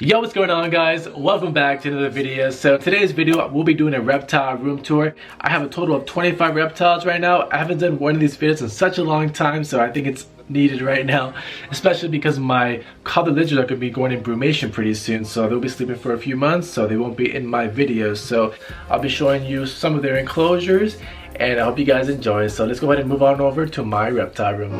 Yo, what's going on, guys? Welcome back to another video. So today's video we'll be doing a reptile room tour. I have a total of 25 reptiles right now. I haven't done one of these videos in such a long time, so I think it's needed right now, especially because my collared lizards are going to be going in brumation pretty soon, so they'll be sleeping for a few months, so they won't be in my videos. So I'll be showing you some of their enclosures, and I hope you guys enjoy. So let's go ahead and move on over to my reptile room.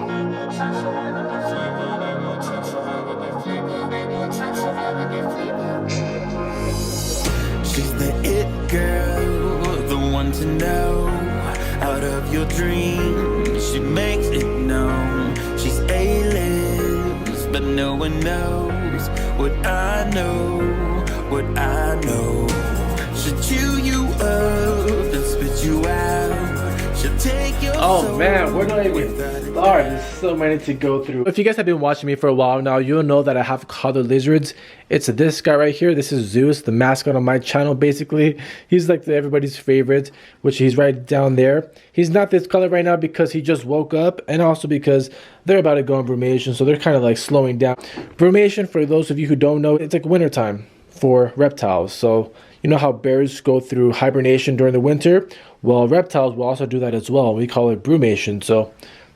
She's the it girl, the one to know. Out of your dreams, she makes it known. She's A-list, but no one knows what I know, what I know. She'll chew you up and spit you out. She'll take your Oh man, where do I even start? There's so many to go through. If you guys have been watching me for a while now, you'll know that I have collared lizards. It's this guy right here. This is Zeus, the mascot on my channel, basically. He's like everybody's favorite, which he's right down there. He's not this color right now because he just woke up, and also because they're about to go in brumation, so they're kind of like slowing down. Brumation, for those of you who don't know, it's like wintertime for reptiles. So you know how bears go through hibernation during the winter? Well, reptiles will also do that as well. We call it brumation. So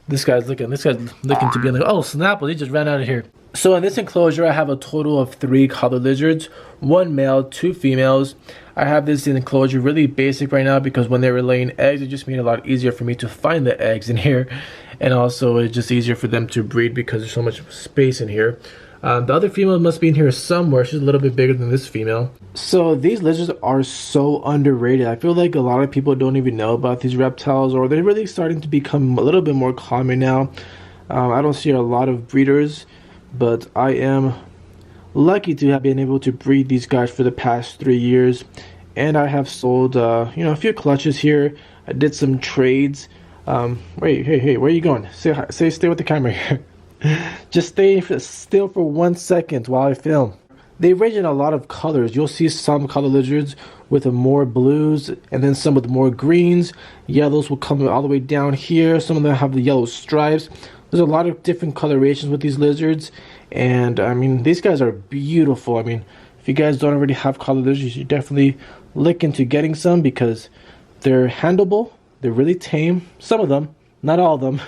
this guy's looking to be like, oh snap, he just ran out of here. So in this enclosure, I have a total of 3 collared lizards, 1 male, 2 females. I have this enclosure really basic right now because when they were laying eggs, it just made it a lot easier for me to find the eggs in here. And also it's just easier for them to breed because there's so much space in here. The other female must be in here somewhere. She's a little bit bigger than this female. So these lizards are so underrated. I feel like a lot of people don't even know about these reptiles, or they're really starting to become a little bit more common now. I don't see a lot of breeders, but I am lucky to have been able to breed these guys for the past 3 years. And I have sold, a few clutches here. I did some trades. Wait, hey, where are you going? Stay with the camera here. Just stay still for 1 second while I film. They range in a lot of colors. You'll see some collared lizards with more blues, and then some with more greens. Yellows will come all the way down here. Some of them have the yellow stripes. There's a lot of different colorations with these lizards, and I mean, these guys are beautiful. I mean, if you guys don't already have collared lizards, you should definitely look into getting some because they're handleable. They're really tame. Some of them, not all of them.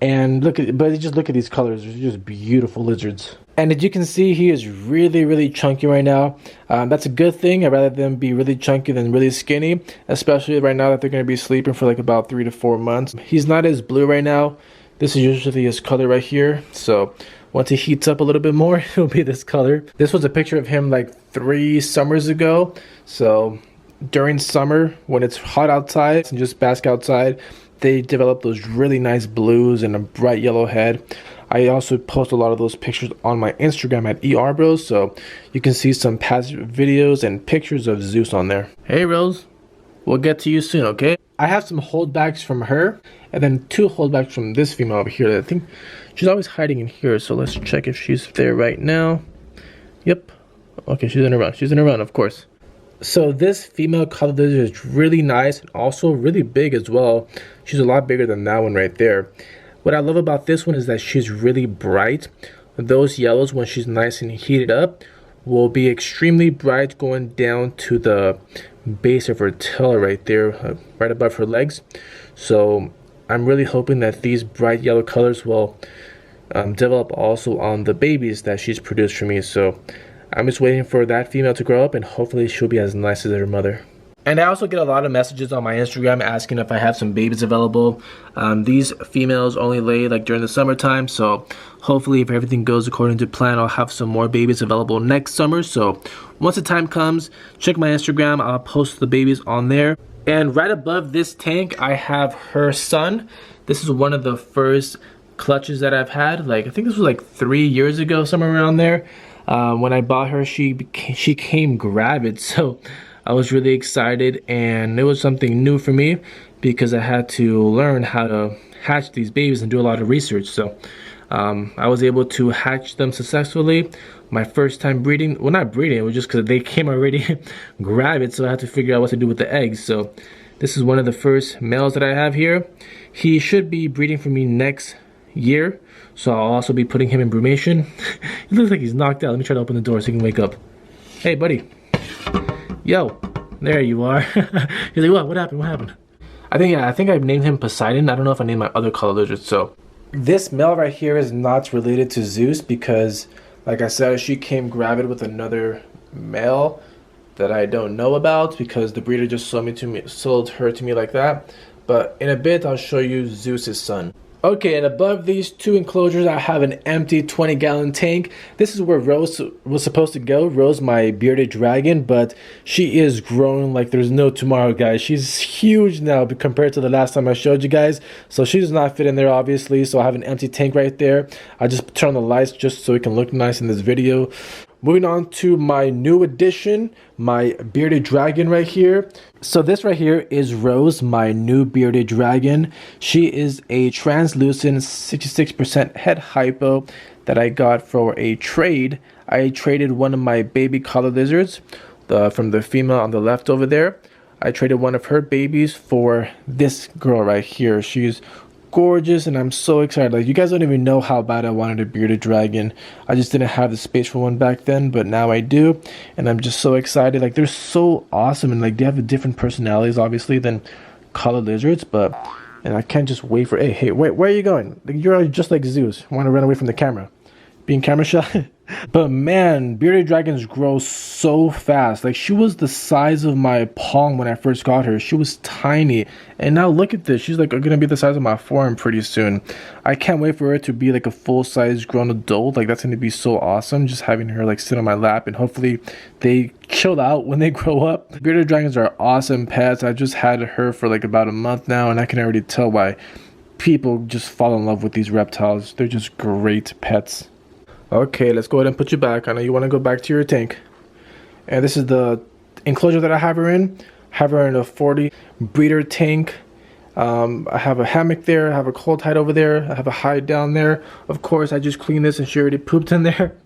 And just look at these colors. They're just beautiful lizards. And as you can see, he is really chunky right now. That's a good thing. I'd rather them be really chunky than really skinny, especially right now that they're going to be sleeping for like about 3 to 4 months. He's not as blue right now. This is usually his color right here. So once he heats up a little bit more, it'll be this color. This was a picture of him like 3 summers ago. So during summer, when it's hot outside and just bask outside, they develop those really nice blues and a bright yellow head. I also post a lot of those pictures on my Instagram at erbros, so you can see some past videos and pictures of Zeus on there. Hey Rose, we'll get to you soon, okay? I have some holdbacks from her, and then 2 holdbacks from this female over here. I think she's always hiding in here, so let's check if she's there right now. Yep. Okay, she's in a run. She's in a run, of course. So this female collared lizard is really nice and also really big as well. She's a lot bigger than that one right there. What I love about this one is that she's really bright. Those yellows, when she's nice and heated up, will be extremely bright going down to the base of her tail right there, right above her legs. So I'm really hoping that these bright yellow colors will develop also on the babies that she's produced for me. So I'm just waiting for that female to grow up, and hopefully she'll be as nice as her mother. And I also get a lot of messages on my Instagram asking if I have some babies available. These females only lay like during the summertime, so hopefully if everything goes according to plan, I'll have some more babies available next summer. So once the time comes, check my Instagram. I'll post the babies on there. And right above this tank, I have her son. This is one of the first clutches that I've had. Like, I think this was like 3 years ago, somewhere around there. When I bought her, she came gravid, so I was really excited, and it was something new for me because I had to learn how to hatch these babies and do a lot of research. So I was able to hatch them successfully. My first time breeding, well, not breeding, it was just because they came already gravid, so I had to figure out what to do with the eggs. So this is one of the first males that I have here. He should be breeding for me next year, So I'll also be putting him in brumation. He looks like he's knocked out. Let me try to open the door so he can wake up. Hey, buddy. Yo, there you are. He's like, what happened? What happened? I think I've named him Poseidon. I don't know if I named my other color lizard. So this male right here is not related to Zeus because, like I said, she came gravid with another male that I don't know about because the breeder just sold her to me like that. But in a bit, I'll show you Zeus's son. Okay, and above these two enclosures, I have an empty 20-gallon tank. This is where Rose was supposed to go. Rose, my bearded dragon, but she is growing like there's no tomorrow, guys. She's huge now compared to the last time I showed you guys. So she does not fit in there, obviously. So I have an empty tank right there. I just turn on the lights just so it can look nice in this video. Moving on to my new addition, my bearded dragon right here. So this right here is Rose, my new bearded dragon. She is a translucent 66% het hypo that I got for a trade. I traded one of my baby collar lizards from the female on the left over there. I traded one of her babies for this girl right here. She's gorgeous and I'm so excited. Like, you guys don't even know how bad I wanted a bearded dragon. I just didn't have the space for one back then, but now I do, and I'm just so excited. Like, they're so awesome, and like they have different personalities obviously than collar lizards, and I can't just wait for hey wait, where are you going? Like, you're just like Zeus, want to run away from the camera, being camera shy. But man, bearded dragons grow so fast. Like, she was the size of my palm when I first got her. She was tiny, and now look at this. She's like gonna be the size of my forearm pretty soon. I can't wait for her to be like a full-size grown adult. Like, that's gonna be so awesome, just having her like sit on my lap, and hopefully they chill out when they grow up. Bearded dragons are awesome pets. I just had her for like about a month now, and I can already tell why people just fall in love with these reptiles. They're just great pets. Okay, let's go ahead and put you back. I know you want to go back to your tank. And this is the enclosure that I have her in. Have her in a 40 breeder tank. I have a hammock there. I have a cold hide over there. I have a hide down there. Of course, I just cleaned this and she already pooped in there.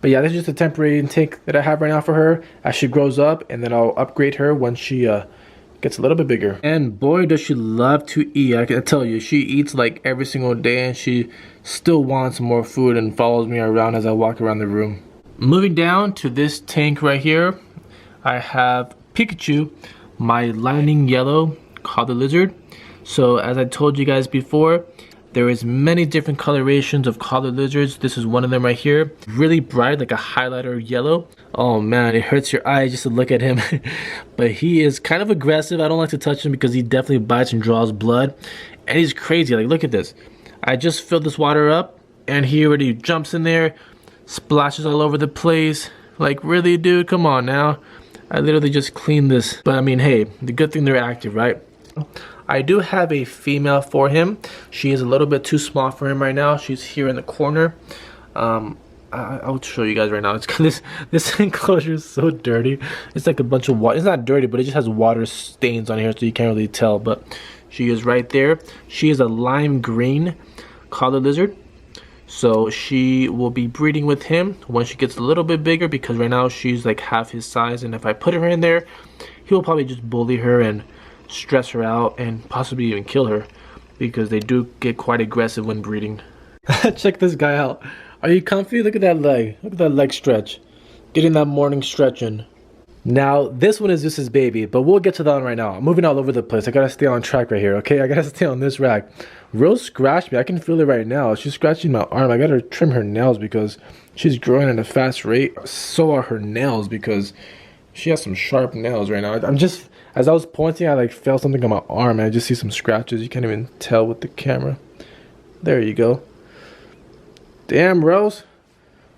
But yeah, this is just a temporary tank that I have right now for her as she grows up. And then I'll upgrade her once she gets a little bit bigger. And boy, does she love to eat. I can tell you, she eats like every single day, and she still wants more food and follows me around as I walk around the room. Moving down to this tank right here, I have Pikachu, my lightning yellow collar lizard. So as I told you guys before, there is many different colorations of collar lizards. This is one of them right here. Really bright, like a highlighter yellow. Oh man, it hurts your eyes just to look at him. But he is kind of aggressive. I don't like to touch him because he definitely bites and draws blood. And he's crazy. Like, look at this. I just filled this water up and he already jumps in there, splashes all over the place. Like, really, dude? Come on now. I literally just cleaned this. But I mean, hey, the good thing they're active, right? I do have a female for him. She is a little bit too small for him right now. She's here in the corner. I'll show you guys right now. This enclosure is so dirty. It's like a bunch of water. It's not dirty, but it just has water stains on here, so you can't really tell. But she is right there. She is a lime green collar lizard. So she will be breeding with him when she gets a little bit bigger, because right now she's like half his size. And if I put her in there, he'll probably just bully her and stress her out and possibly even kill her, because they do get quite aggressive when breeding. Check this guy out. Are you comfy? Look at that leg. Look at that leg stretch. Getting that morning stretch in. Now, this one is Zeus's baby, but we'll get to that one right now. I'm moving all over the place. I gotta stay on track right here, okay? I gotta stay on this rack. Rose scratched me. I can feel it right now. She's scratching my arm. I gotta trim her nails because she's growing at a fast rate. So are her nails, because she has some sharp nails right now. I'm just, as I was pointing, I like felt something on my arm, and I just see some scratches. You can't even tell with the camera. There you go. Damn, Rose.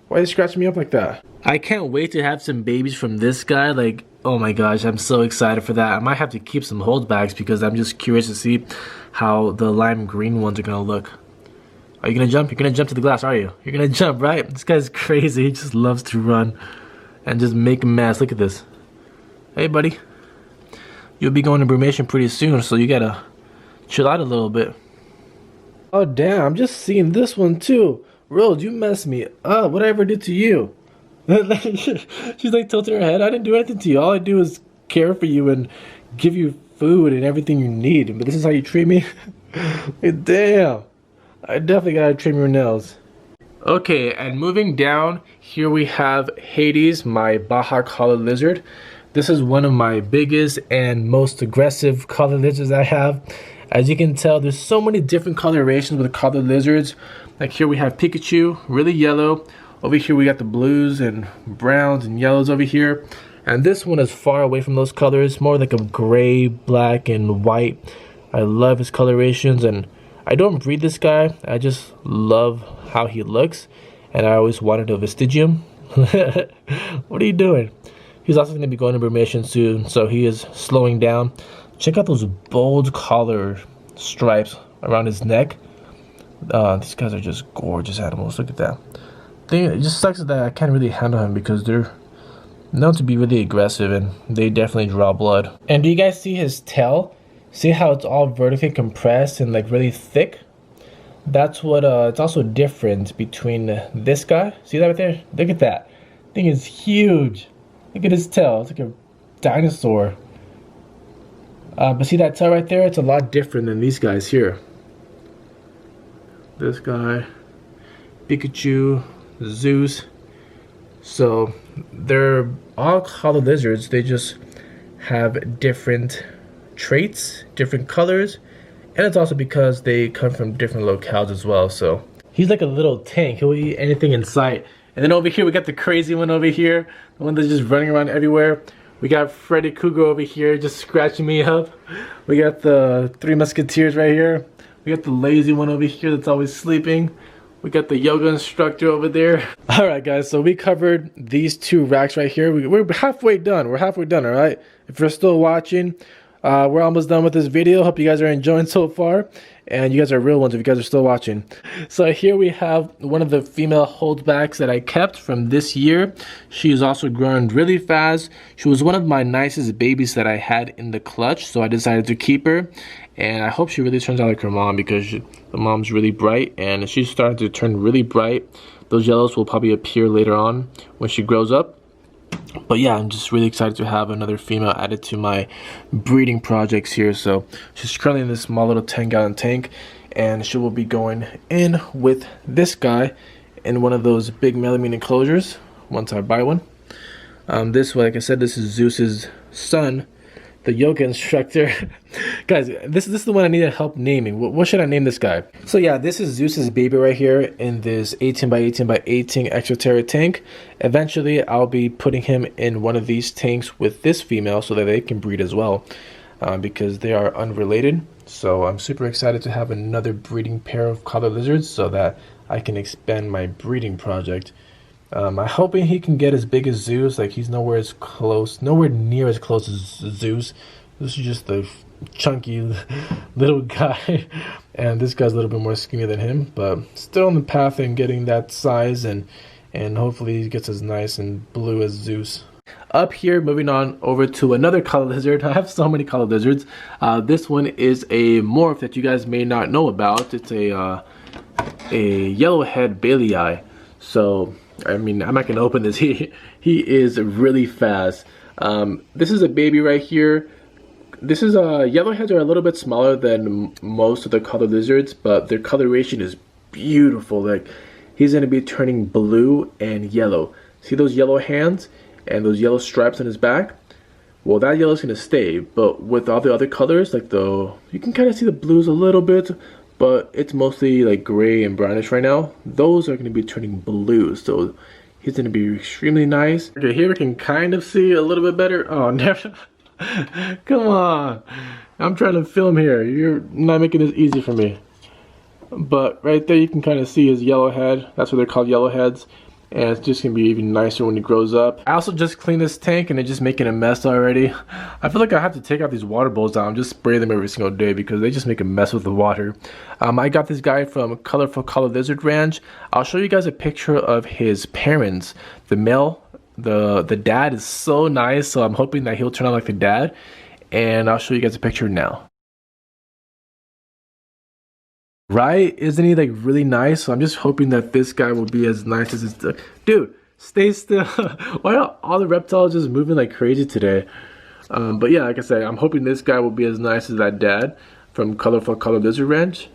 Why are you scratching me up like that? I can't wait to have some babies from this guy. Like, oh my gosh, I'm so excited for that. I might have to keep some holdbacks because I'm just curious to see how the lime green ones are gonna look. Are you gonna jump? You're gonna jump to the glass, are you? You're gonna jump, right? This guy's crazy. He just loves to run and just make a mess. Look at this. Hey, buddy. You'll be going to brumation pretty soon, so you gotta chill out a little bit. Oh, damn. I'm just seeing this one, too. Rose, you messed me up. What I ever did to you? She's like tilting her head. I didn't do anything to you. All I do is care for you and give you food and everything you need. But this is how you treat me? Hey, damn. I definitely gotta trim your nails. Okay, and moving down, here we have Hades, my Baja collar lizard. This is one of my biggest and most aggressive collar lizards I have. As you can tell, there's so many different colorations with collar lizards. Like here we have Pikachu, really yellow. Over here we got the blues and browns and yellows over here. And this one is far away from those colors, more like a gray, black, and white. I love his colorations, and I don't breed this guy. I just love how he looks, and I always wanted a vestigium. What are you doing? He's also going to be going to brumation soon, so he is slowing down. Check out those bold collar stripes around his neck. These guys are just gorgeous animals. Look at that. It just sucks that I can't really handle him because they're known to be really aggressive and they definitely draw blood. And do you guys see his tail? See how it's all vertically compressed and like really thick? That's what it's also different between this guy. See that right there? Look at that. Thing is huge. Look at his tail. It's like a dinosaur. But see that tail right there? It's a lot different than these guys here. This guy, Pikachu, Zeus. So they're all collar lizards. They just have different traits, different colors, and it's also because they come from different locales as well. So he's like a little tank. He'll eat anything in sight. And then over here we got the crazy one over here, the one that's just running around everywhere. We got Freddy Krueger over here just scratching me up. We got the Three Musketeers right here. We got the lazy one over here that's always sleeping. We got the yoga instructor over there. Alright guys, so we covered these two racks right here. We're halfway done. We're halfway done, alright? If you're still watching, we're almost done with this video. Hope you guys are enjoying so far. And you guys are real ones if you guys are still watching. So here we have one of the female holdbacks that I kept from this year. She is also growing really fast. She was one of my nicest babies that I had in the clutch, so I decided to keep her. And I hope she really turns out like her mom because the mom's really bright and she's starting to turn really bright. Those yellows will probably appear later on when she grows up. But yeah, I'm just really excited to have another female added to my breeding projects here. So she's currently in this small little 10-gallon tank, and she will be going in with this guy in one of those big melamine enclosures once I buy one. This, like I said, this is Zeus's son, the yoga instructor. Guys, this is the one I need help naming. What should I name this guy? So yeah, this is Zeus's baby right here in this 18 by 18 by 18 exoteric tank. Eventually, I'll be putting him in one of these tanks with this female so that they can breed as well, because they are unrelated. So I'm super excited to have another breeding pair of collar lizards so that I can expand my breeding project. I'm hoping he can get as big as Zeus. Like, he's nowhere near as close as Zeus. This is just a chunky little guy, and this guy's a little bit more skinny than him, but still on the path and getting that size, and hopefully he gets as nice and blue as Zeus. Up here, moving on over to another collar lizard. I have so many collar lizards. This one is a morph that you guys may not know about. It's a yellowhead Bailey. So I mean, I'm not gonna open this. He is really fast. This is a baby right here. This is yellowheads are a little bit smaller than most of the color lizards, but their coloration is beautiful. Like, he's gonna be turning blue and yellow. See those yellow hands and those yellow stripes on his back? Well, that yellow's gonna stay, but with all the other colors, like you can kind of see the blues a little bit, but it's mostly like gray and brownish right now. Those are gonna be turning blue, so he's gonna be extremely nice. Okay, here we can kind of see a little bit better. Oh, never. Come on, I'm trying to film here. You're not making this easy for me. But right there you can kind of see his yellow head. That's what they're called, yellow heads. And it's just gonna be even nicer when he grows up. I also just cleaned this tank and it's just making a mess already. I feel like I have to take out these water bowls down, just spray them every single day because they just make a mess with the water. I got this guy from Colorful Color Lizard Ranch. I'll show you guys a picture of his parents. The male, the dad is so nice, so I'm hoping that he'll turn out like the dad. And I'll show you guys a picture now. Right? Isn't he like really nice? So I'm just hoping that this guy will be as nice as his dude. Stay still. Why are all the reptiles just moving like crazy today? But yeah, like I said, I'm hoping this guy will be as nice as that dad from Colorful Color Lizard Ranch.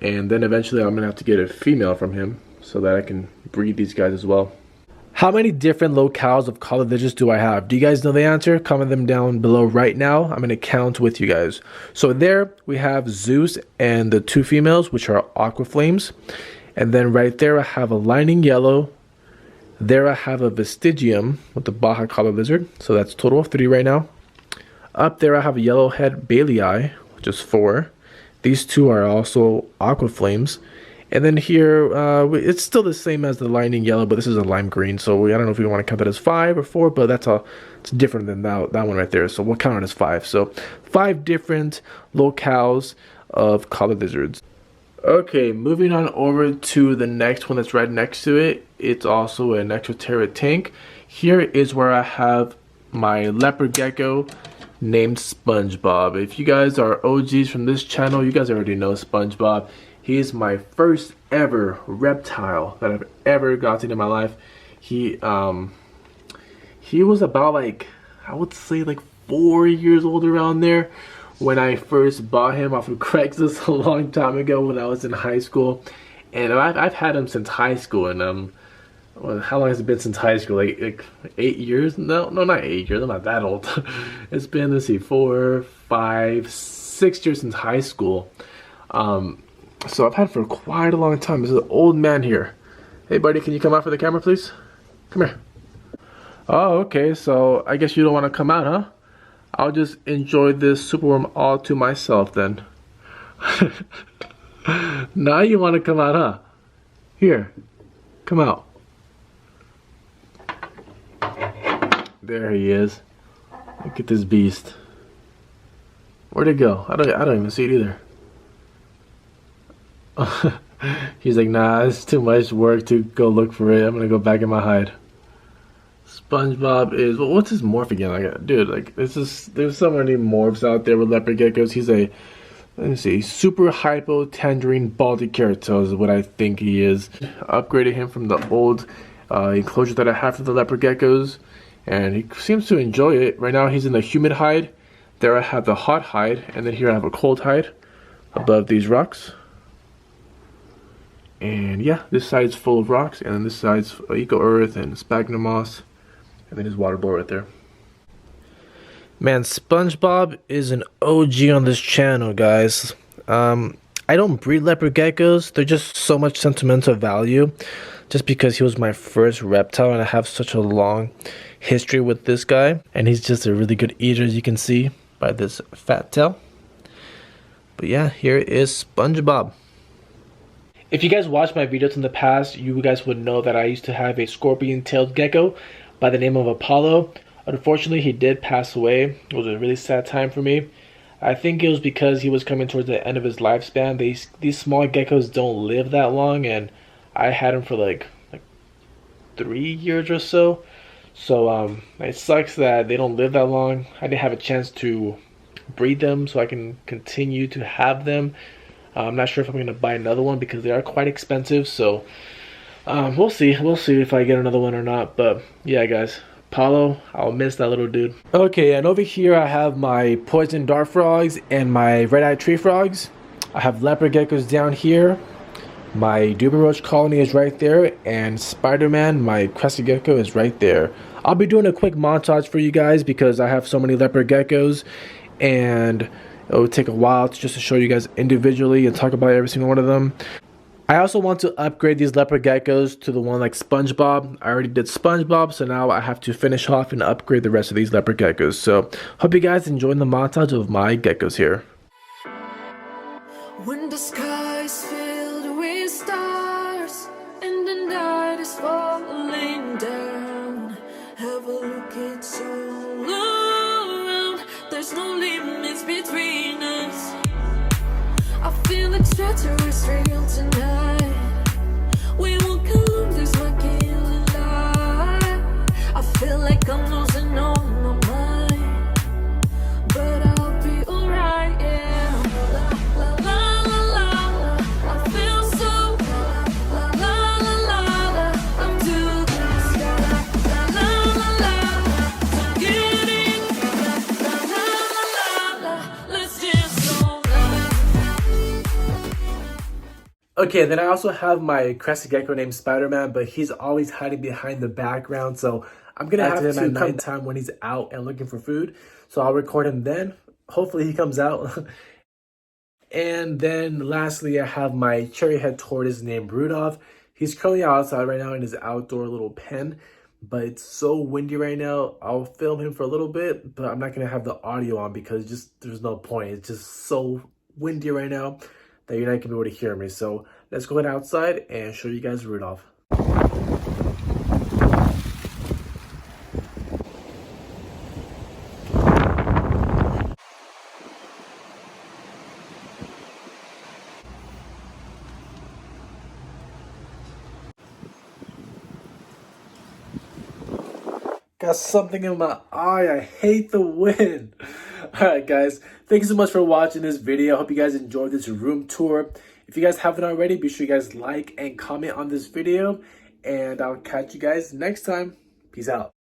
and then eventually I'm gonna have to get a female from him so that I can breed these guys as well. How many different locales of collared lizards do I have? Do you guys know the answer? Comment them down below right now. I'm going to count with you guys. So there we have Zeus and the 2 females, which are aqua flames. And then right there I have a lightning yellow. There I have a vestigium with the Baja collared lizard. So that's a total of 3 right now. Up there I have a yellowhead Bailey, which is 4. These 2 are also aqua flames. And then here, it's still the same as the lightning yellow, but this is a lime green. So I don't know if we want to count that as 5 or 4, but it's different than that one right there. So we'll count it as 5. So 5 different locales of collared lizards. Okay, moving on over to the next one that's right next to it. It's also an Exoterra tank. Here is where I have my leopard gecko named SpongeBob. If you guys are OGs from this channel, you guys already know SpongeBob. He's my first ever reptile that I've ever gotten in my life. He was about like, I would say like 4 years old around there when I first bought him off of Craigslist a long time ago when I was in high school. And I've had him since high school, and well, how long has it been since high school? Like 8 years? No, not 8 years. I'm not that old. It's been, let's see, 4, 5, 6 years since high school. So I've had it for quite a long time. This is an old man here. Hey buddy, can you come out for the camera please? Come here. Oh, okay, so I guess you don't want to come out, huh? I'll just enjoy this superworm all to myself then. Now you want to come out, huh? Here, come out. There he is. Look at this beast. Where'd it go? I don't even see it either. He's like, nah, it's too much work to go look for it. I'm gonna go back in my hide. SpongeBob is, well, what's his morph again? Like, dude, like, there's so many morphs out there with leopard geckos. He's a, let me see, super hypo tangerine baldy keratosis is what I think he is. Upgraded him from the old enclosure that I have for the leopard geckos, and he seems to enjoy it. Right now he's in the humid hide. There I have the hot hide, and then here I have a cold hide above these rocks. And yeah, this side's full of rocks, and then this side's eco earth and sphagnum moss, and then his water bowl right there. Man, SpongeBob is an OG on this channel, guys. I don't breed leopard geckos. They're just so much sentimental value, just because he was my first reptile, and I have such a long history with this guy. And he's just a really good eater, as you can see by this fat tail. But yeah, here is SpongeBob. If you guys watched my videos in the past, you guys would know that I used to have a scorpion-tailed gecko by the name of Apollo. Unfortunately, he did pass away. It was a really sad time for me. I think it was because he was coming towards the end of his lifespan. These small geckos don't live that long, and I had him for like 3 years or so. So it sucks that they don't live that long. I didn't have a chance to breed them so I can continue to have them. I'm not sure if I'm going to buy another one because they are quite expensive. So we'll see. We'll see if I get another one or not. But yeah, guys, Apollo, I'll miss that little dude. Okay, and over here I have my poison dart frogs and my red-eyed tree frogs. I have leopard geckos down here. My Duber Roach colony is right there. And Spider-Man, my crested gecko, is right there. I'll be doing a quick montage for you guys because I have so many leopard geckos. And it would take a while just to show you guys individually and talk about every single one of them. I also want to upgrade these leopard geckos to the one like SpongeBob. I already did SpongeBob, so now I have to finish off and upgrade the rest of these leopard geckos. So hope you guys enjoying the montage of my geckos here. When the sky's filled with stars and the night is falling down, have a look, it's all around. There's no limits between us. I feel extraterrestrial tonight. We won't alone, there's my killing light. I feel like I'm losing all my mind, but I'll be alright, yeah. La la la la la, I feel so la la la la la. I'm to the sky. La la la la la, I'm getting la la la la la. Let's dance all night. Okay, then I also have my crested gecko named Spider-Man, but he's always hiding behind the background. So I'm gonna have to come time when he's out and looking for food. So I'll record him then. Hopefully he comes out. And then lastly, I have my cherry head tortoise named Rudolph. He's currently outside right now in his outdoor little pen, but it's so windy right now. I'll film him for a little bit, but I'm not gonna have the audio on because just there's no point. It's just so windy right now that you're not gonna be able to hear me. So let's go ahead outside and show you guys Rudolph. Got something in my eye. I hate the wind. Alright guys, thank you so much for watching this video. I hope you guys enjoyed this room tour. If you guys haven't already, be sure you guys like and comment on this video. And I'll catch you guys next time. Peace out.